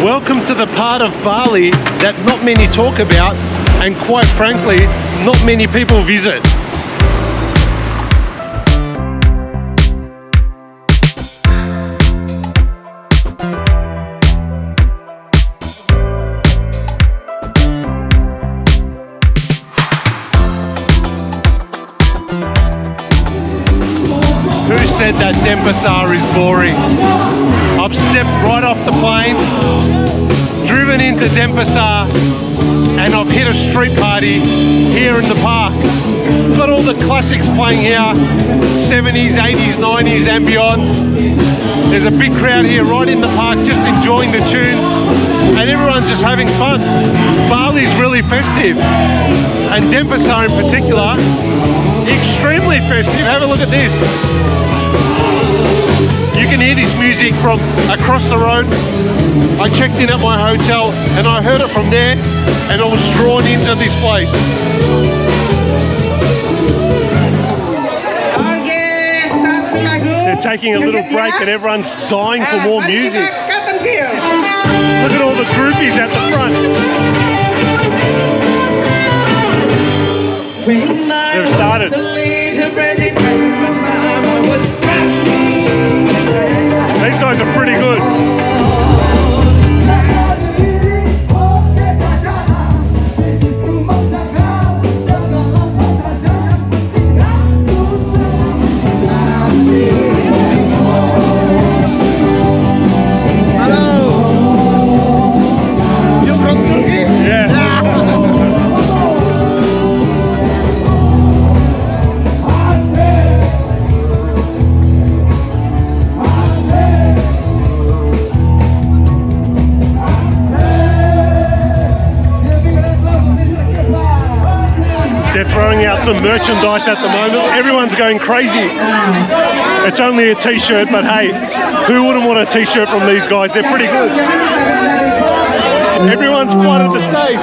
Welcome to the part of Bali that not many talk about, and quite frankly, not many people visit. Who said that Denpasar is boring? I've stepped right off the plane, driven into Denpasar, and I've hit a street party here in the park. We've got all the classics playing here, 70s, 80s, 90s and beyond. There's a big crowd here right in the park just enjoying the tunes, and everyone's just having fun. Bali's really festive, and Denpasar in particular, extremely festive. Have a look at this. You can hear this music from across the road. I checked in at my hotel and I heard it from there, and I was drawn into this place. They're taking a little break and everyone's dying for more music. Look at all the groupies at the front. They've started. These guys are pretty good. Throwing out some merchandise at the moment. Everyone's going crazy. It's only a t-shirt, but hey, who wouldn't want a t-shirt from these guys? They're pretty good. Everyone's flooded the stage.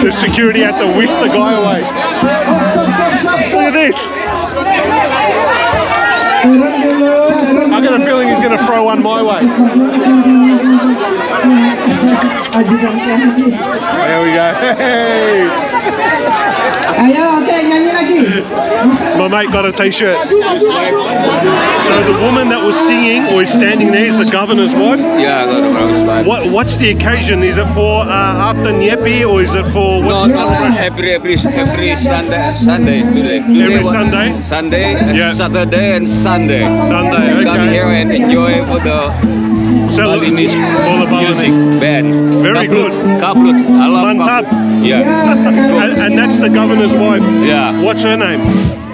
The security had to whisk the guy away. Look at this. I got a feeling he's going to throw one my way. There we go. Hey. My mate got a t-shirt. So the woman that was singing or is standing there is the governor's wife? Yeah, governor's wife. What's the occasion? Is it for after Nyepi, or is it for what's every Sunday. Every Sunday? Sunday, and Yeah. Saturday and Sunday. Sunday, okay. Come here and enjoy for the Balinese music band. Very good. Kaprut. I love Mantap. Kaprut. Yeah. and that's the governor's wife? Yeah. What's her name?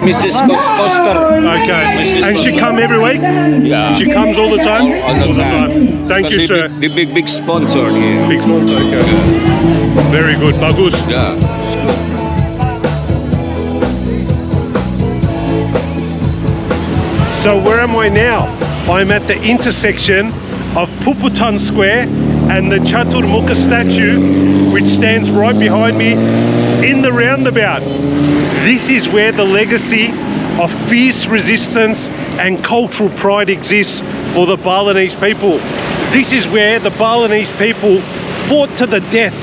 Mrs. Coster. Okay. Mrs. And she come every week? Yeah. She comes all the time? All the time. Thank you, sir. The big sponsor here. Big sponsor, okay. Very good. Bagus. Yeah. So where am I now? I'm at the intersection of Puputan Square and the Catur Muka statue, which stands right behind me in the roundabout. This is where the legacy of fierce resistance and cultural pride exists for the Balinese people. This is where the Balinese people fought to the death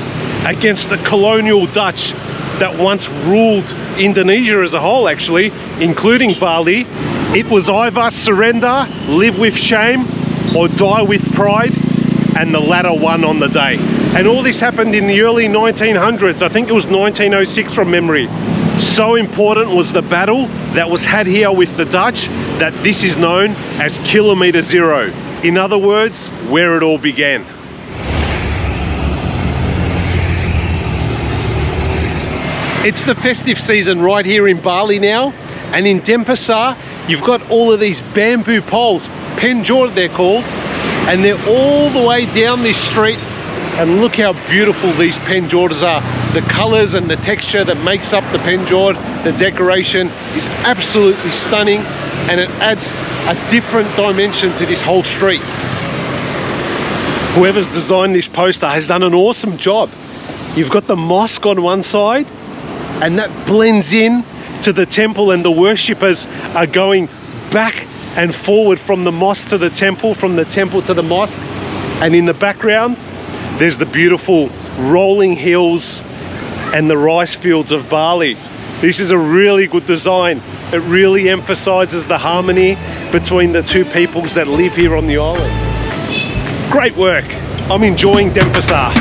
against the colonial Dutch that once ruled Indonesia as a whole, actually, including Bali. It was either surrender, live with shame, or die with pride, and the latter won on the day. And all this happened in the early 1900s. I think it was 1906 from memory. So important was the battle that was had here with the Dutch that this is known as Kilometre Zero. In other words, where it all began. It's the festive season right here in Bali now, and in Denpasar you've got all of these bamboo poles, penjor they're called, and they're all the way down this street. And look how beautiful these penjors are. The colors and the texture that makes up the penjor, the decoration is absolutely stunning, and it adds a different dimension to this whole street. Whoever's designed this poster has done an awesome job. You've got the mosque on one side, and that blends in to the temple, and the worshippers are going back and forward from the mosque to the temple, from the temple to the mosque. And in the background, there's the beautiful rolling hills and the rice fields of Bali. This is a really good design. It really emphasizes the harmony between the two peoples that live here on the island. Great work. I'm enjoying Denpasar.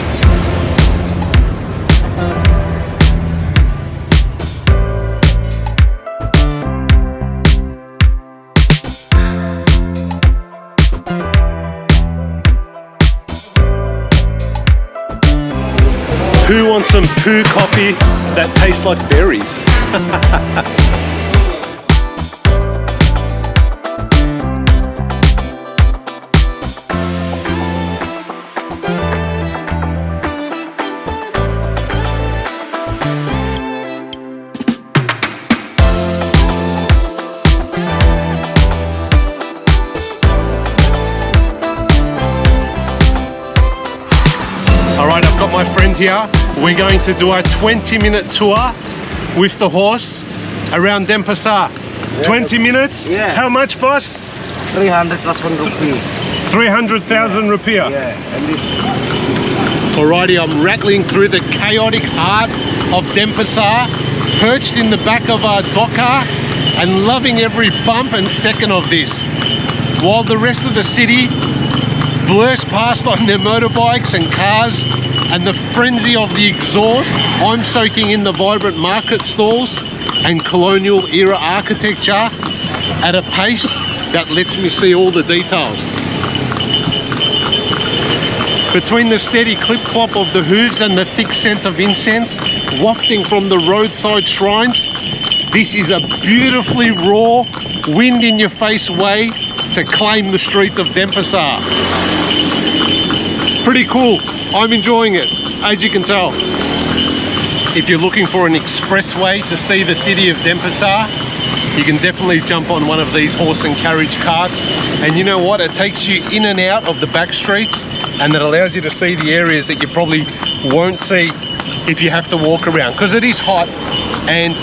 Who wants some poo coffee that tastes like berries? Alright, I've got my friend here. We're going to do a 20-minute tour with the horse around Denpasar. 20 minutes? Yeah. How much, boss? 300,000 rupee. 300,000 rupiah. Yeah, and this. Alrighty, I'm rattling through the chaotic heart of Denpasar, perched in the back of our dokar and loving every bump and second of this. While the rest of the city blurs past on their motorbikes and cars and the frenzy of the exhaust, I'm soaking in the vibrant market stalls and colonial era architecture at a pace that lets me see all the details. Between the steady clip-clop of the hooves and the thick scent of incense wafting from the roadside shrines, this is a beautifully raw, wind-in-your-face way to claim the streets of Denpasar. Pretty cool. I'm enjoying it, as you can tell. If you're looking for an expressway to see the city of Denpasar, you can definitely jump on one of these horse and carriage carts. And you know what? It takes you in and out of the back streets, and it allows you to see the areas that you probably won't see if you have to walk around. Because it is hot and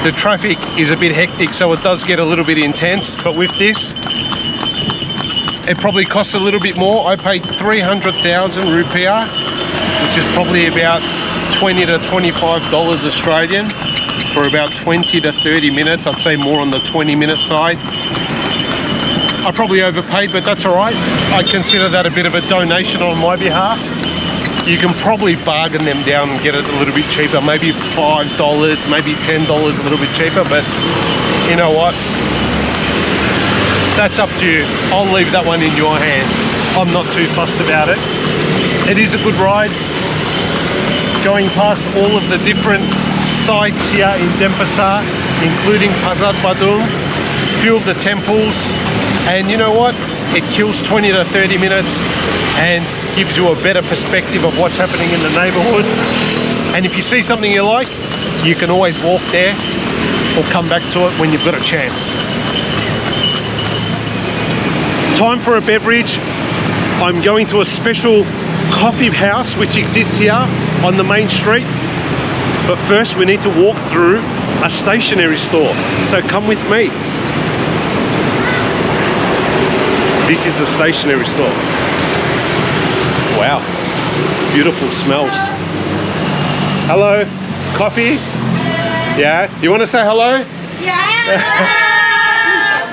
the traffic is a bit hectic, so it does get a little bit intense. But with this, it probably costs a little bit more. I paid 300,000 rupiah, which is probably about $20 to $25 Australian for about 20 to 30 minutes. I'd say more on the 20-minute side. I probably overpaid, but that's all right. I consider that a bit of a donation on my behalf. You can probably bargain them down and get it a little bit cheaper, maybe $5, maybe $10 a little bit cheaper, but you know what? That's up to you. I'll leave that one in your hands. I'm not too fussed about it. It is a good ride. Going past all of the different sites here in Denpasar, including Pasar Badung, a few of the temples, and you know what? It kills 20 to 30 minutes and gives you a better perspective of what's happening in the neighborhood. And if you see something you like, you can always walk there or come back to it when you've got a chance. Time for a beverage. I'm going to a special coffee house which exists here on the main street. But first we need to walk through a stationery store. So come with me. This is the stationery store. Wow, beautiful smells. Hello, coffee? Yeah, you want to say hello? Yeah.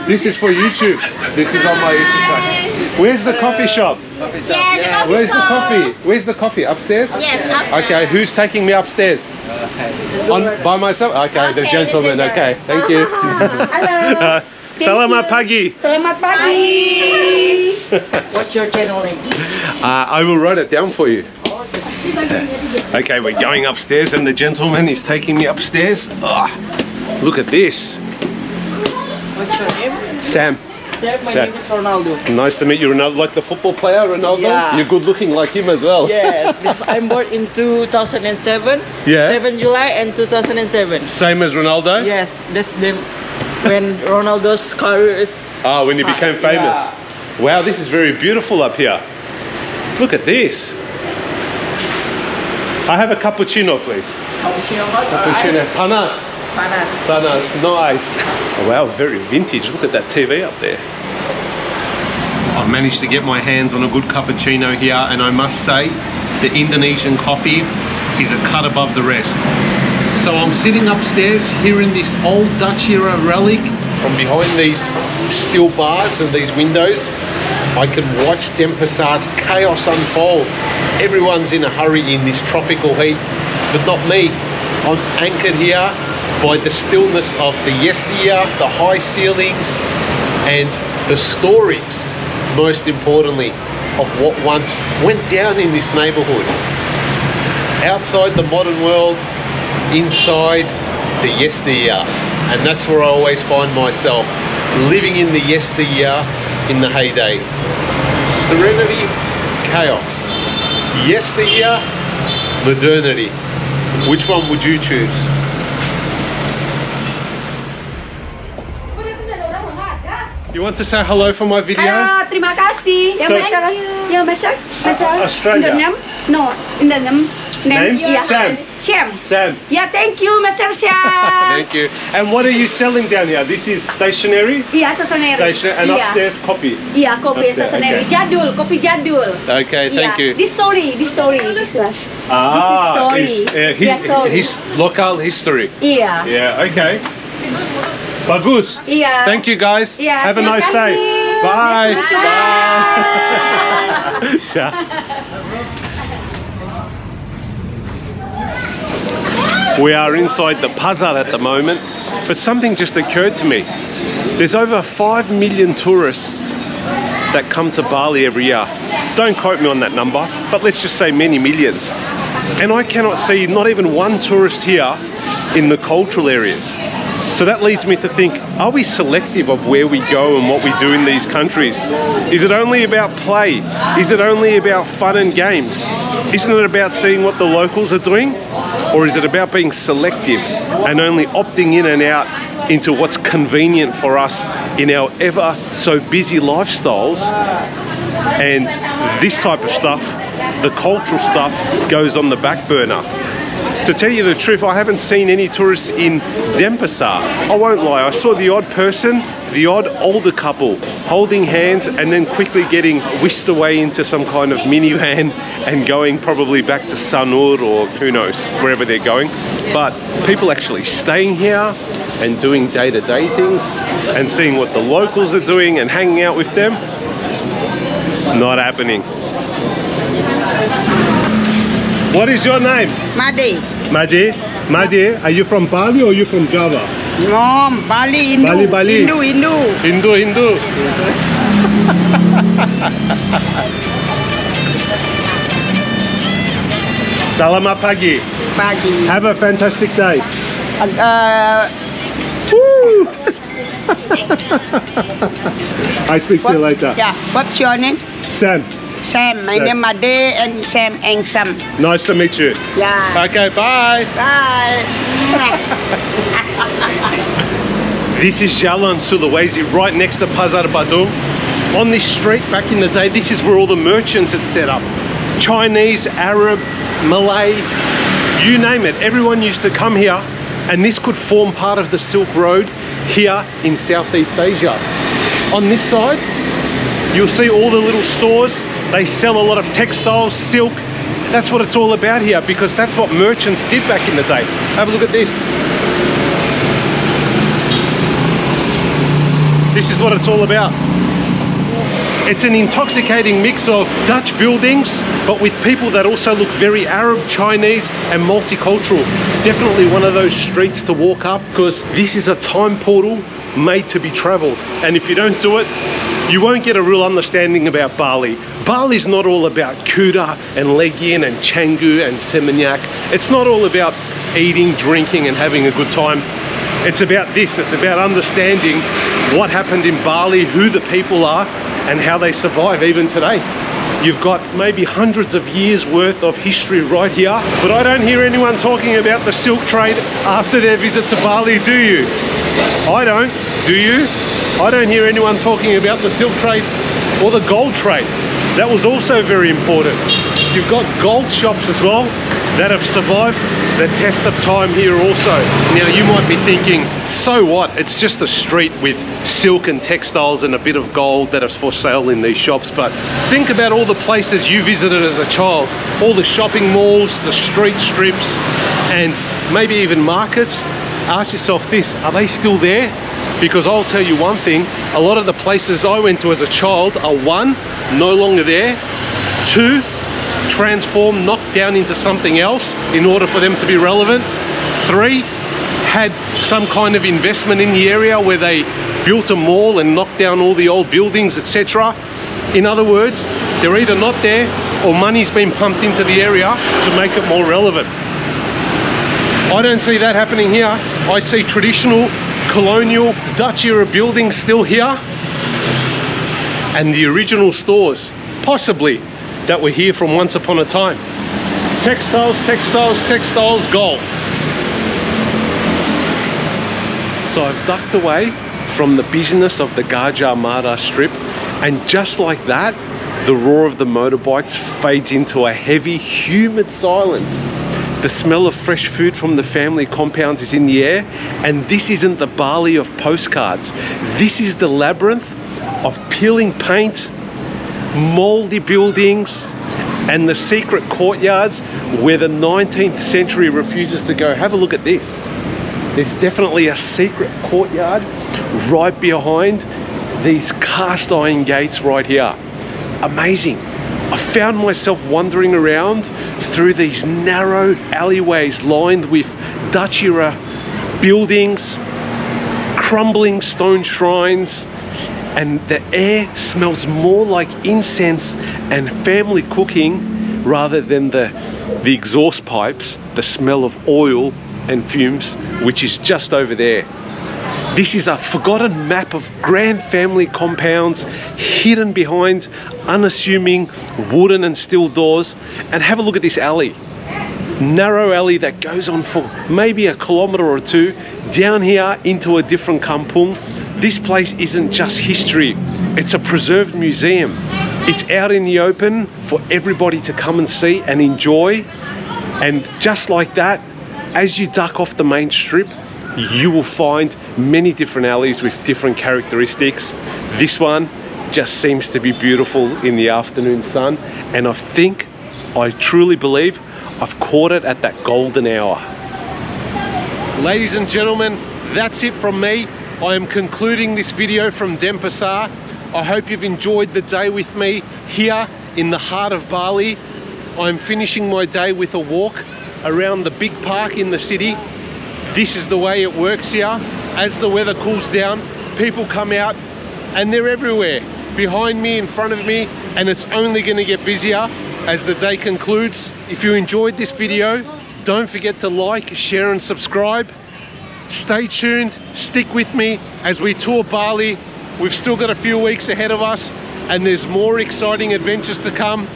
This is for YouTube. This is on my YouTube channel. Where's the coffee shop? Yeah, Where's the coffee? Where's the coffee? Upstairs? Yes, upstairs. Okay, who's taking me upstairs? By myself? Okay, the Okay, gentleman. the Okay, thank you. Hello. Selamat pagi. Selamat pagi. What's your channel name? I will write it down for you. Okay, we're going upstairs and the gentleman is taking me upstairs. Look at this. What's your name? Sam. Sam, my Sam. name is Ronaldo. Nice to meet you, Ronaldo. Like the football player, Ronaldo? Yeah. You're good looking like him as well. Yes, because I'm born in 2007. Yeah. 7 July and 2007. Same as Ronaldo? Yes, that's the when Ronaldo's career is. When he became famous. Yeah. Wow, this is very beautiful up here. Look at this. I have a cappuccino, please. Cappuccino hot or Cappuccino. ice? Panas. Panas. Panas, no ice. Oh, wow, very vintage. Look at that TV up there. I managed to get my hands on a good cappuccino here, and I must say the Indonesian coffee is a cut above the rest. So I'm sitting upstairs here in this old Dutch era relic. From behind these steel bars and these windows, I can watch Denpasar's chaos unfold. Everyone's in a hurry in this tropical heat, but not me. I'm anchored here by the stillness of the yesteryear, the high ceilings, and the stories, most importantly, of what once went down in this neighborhood. Outside the modern world, inside the yesteryear. And that's where I always find myself, living in the yesteryear, in the heyday. Serenity, chaos. Yesteryear, modernity. Which one would you choose? You want to say hello for my video? Halo, terima kasih. So- Australia. Indonesian? No, Indonesian. Name? Yeah. Sam. Sam. Yeah, thank you, Mr. Sam. Thank you. And what are you selling down here? This is stationery? Iya, stationery. Stationery. And Iya. upstairs, copy? Iya, kopi Upstairs, stationery. okay. Jadul, kopi jadul. Okay, thank you. Yeah. This story, this one. This is story. His, Sorry. his local history. Iya. Yeah, okay. Bagus. Iya. Thank you guys. Yeah, Have a terima nice day. kasih. Bye. Bye. Ciao. We are inside the Pasar at the moment, but something just occurred to me. There's over 5 million tourists that come to Bali every year. Don't quote me on that number, but let's just say many millions. And I cannot see not even one tourist here in the cultural areas. So that leads me to think, are we selective of where we go and what we do in these countries? Is it only about play? Is it only about fun and games? Isn't it about seeing what the locals are doing? Or is it about being selective and only opting in and out into what's convenient for us in our ever so busy lifestyles? And this type of stuff, the cultural stuff, goes on the back burner. To tell you the truth, I haven't seen any tourists in Denpasar. I won't lie, I saw the odd person, the odd older couple holding hands and then quickly getting whisked away into some kind of minivan and going probably back to Sanur or who knows, wherever they're going. But people actually staying here and doing day-to-day things and seeing what the locals are doing and hanging out with them, not happening. What is your name? Madi. Madhi, are you from Bali or are you from Java? No, Bali, Hindu. Bali. Hindu. Selamat pagi. Pagi. Have a fantastic day. Woo. I speak to you later. Yeah, what's your name? Sam, Sam. My Sam. name Madi and Sam and Sam. nice to meet you. Yeah. Okay, bye. Bye. This is Jalan Sulawesi, right next to Pasar Badung. On this street back in the day, this is where all the merchants had set up. Chinese, Arab, Malay, you name it. Everyone used to come here, and this could form part of the Silk Road here in Southeast Asia. On this side, you'll see all the little stores. They sell a lot of textiles, silk. That's what it's all about here, because that's what merchants did back in the day. Have a look at this. This is what it's all about. It's an intoxicating mix of Dutch buildings, but with people that also look very Arab, Chinese, and multicultural. Definitely one of those streets to walk up, because this is a time portal made to be traveled. And if you don't do it, you won't get a real understanding about Bali. Bali's not all about Kuta and Legian and Canggu and Seminyak. It's not all about eating, drinking, and having a good time. It's about this. It's about understanding what happened in Bali, who the people are, and how they survive even today. You've got maybe hundreds of years worth of history right here, but I don't hear anyone talking about the silk trade after their visit to Bali, do you? I don't. Do you? I don't hear anyone talking about the silk trade or the gold trade. That was also very important. You've got gold shops as well that have survived the test of time here also. Now you might be thinking, so what? It's just a street with silk and textiles and a bit of gold that is for sale in these shops. But think about all the places you visited as a child, all the shopping malls, the street strips, and maybe even markets. Ask yourself this, are they still there? Because I'll tell you one thing, a lot of the places I went to as a child are one, no longer there, two, transformed, knocked down into something else in order for them to be relevant, three, had some kind of investment in the area where they built a mall and knocked down all the old buildings, etc. In other words, they're either not there or money's been pumped into the area to make it more relevant. I don't see that happening here. I see traditional, colonial, Dutch era buildings still here, and the original stores, possibly, that were here from once upon a time. Textiles, textiles, textiles, gold. So I've ducked away from the business of the Gajah Mada strip, and just like that, the roar of the motorbikes fades into a heavy, humid silence. The smell of fresh food from the family compounds is in the air, and this isn't the Bali of postcards. This is the labyrinth of peeling paint, moldy buildings, and the secret courtyards where the 19th century refuses to go. Have a look at this. There's definitely a secret courtyard right behind these cast iron gates right here. Amazing. I found myself wandering around through these narrow alleyways lined with Dutch era buildings, crumbling stone shrines, and the air smells more like incense and family cooking rather than the exhaust pipes, the smell of oil and fumes, which is just over there. This is a forgotten map of grand family compounds hidden behind unassuming wooden and steel doors. And have a look at this alley. Narrow alley that goes on for maybe a kilometer or two down here into a different kampung. This place isn't just history, it's a preserved museum. It's out in the open for everybody to come and see and enjoy. And just like that, as you duck off the main strip, you will find many different alleys with different characteristics. This one just seems to be beautiful in the afternoon sun, and I truly believe I've caught it at that golden hour. Ladies and gentlemen, that's it from me. I am concluding this video from Denpasar. I hope you've enjoyed the day with me here in the heart of Bali. I'm finishing my day with a walk around the big park in the city. This is the way it works here. As the weather cools down, people come out and they're everywhere. Behind me, in front of me, and it's only going to get busier as the day concludes. If you enjoyed this video, don't forget to like, share and subscribe. Stay tuned, stick with me as we tour Bali. We've still got a few weeks ahead of us and there's more exciting adventures to come.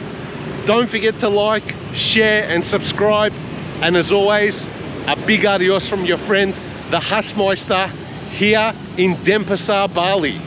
Don't forget to like, share and subscribe. And as always, a big adios from your friend, the Hassmeister, here in Denpasar, Bali.